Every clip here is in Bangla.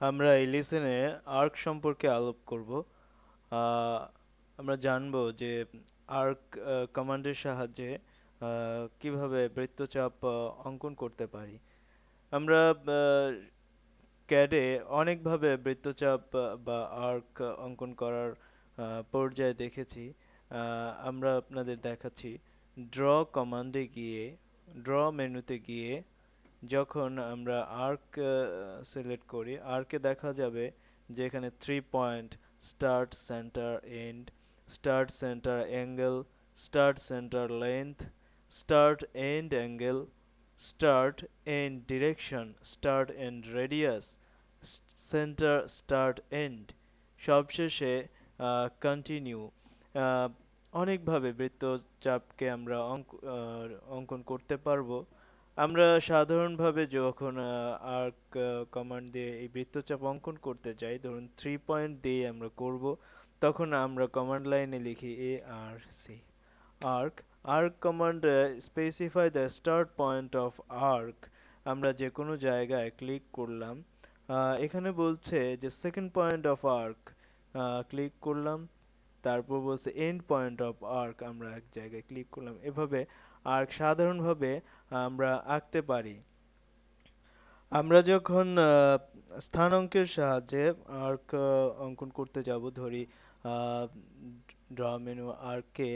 আমরা এই লেসনে আর্ক সম্পর্কে আলোপ করব। আহ, আমরা জানব যে আর্ক কমান্ডের সাহায্যে কিভাবে বৃত্তচাপ অঙ্কন করতে পারি। আমরা ক্যাডে অনেকভাবে বৃত্তচাপ বা আর্ক অঙ্কন করার পর্যায়ে দেখেছি। আমরা আপনাদের দেখাচ্ছি ড্র কমান্ডে গিয়ে, ড্র মেনুতে গিয়ে যখন আমরা আর্ক সিলেক্ট করি, আর্কে দেখা যাবে যে এখানে 3 point, start, centre, end, start, centre, angle, start, centre, length, start, end, angle, start, end, direction, start, end, radius, centre, start, end, সবশেষে কন্টিনিউ। অনেকভাবে বৃত্তচাপকে আমরা অঙ্কন করতে পারবো। আমরা সাধারণভাবে যখন আর্ক কমান্ড দিয়ে এই বৃত্তচাপ অঙ্কন করতে যাই, ধরুন 3 পয়েন্ট দিয়ে আমরা করব, তখন আমরা কমান্ড লাইনে লিখি ARC arc. Arc command specify the start point of arc. আমরা যে কোনো জায়গায় ক্লিক করলাম, এখানে বলছে যে second point of arc, click করলাম। তারপর বলছে এন্ড পয়েন্ট অফ আর্ক, আমরা এক জায়গায় ক্লিক করলাম। এভাবে আর্ক সাধারণভাবে আমরা আঁকতে পারি। আমরা যখন স্থানাঙ্কের সাহায্যে আর্ক অঙ্কন করতে যাব, ধরি ড্র মেনু আর্কে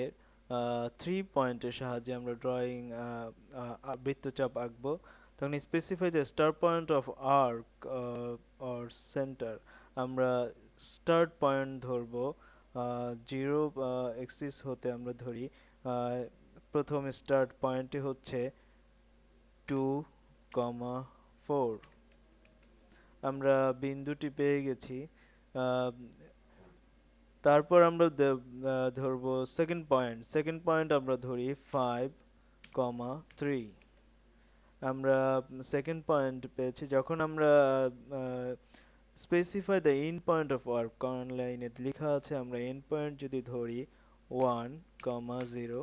3 পয়েন্টের সাহায্যে আমরা ড্রয়িং বৃত্তচাপ আঁকবো, তখন specify the start point of arc or centre. আমরা স্টার্ট পয়েন্ট ধরবো 0 এক্সিস হতে, আমরা ধরি প্রথম স্টার্ট পয়েন্টটি হচ্ছে 2,4। আমরা বিন্দুটি পেয়ে গেছি। আহ, তারপর আমরা ধরবো সেকেন্ড পয়েন্ট আমরা ধরি 5,3। আমরা সেকেন্ড পয়েন্ট পেয়েছি। যখন আমরা specify the end point of arc, command লাইনে লেখা আছে আমরা এন্ড পয়েন্ট যদি ধরি 1,0,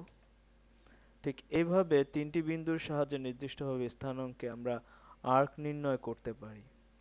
ঠিক এইভাবে তিনটি বিন্দুর সাহায্যে নির্দিষ্টভাবে স্থানাঙ্কে আমরা আর্ক নির্ণয় করতে পারি।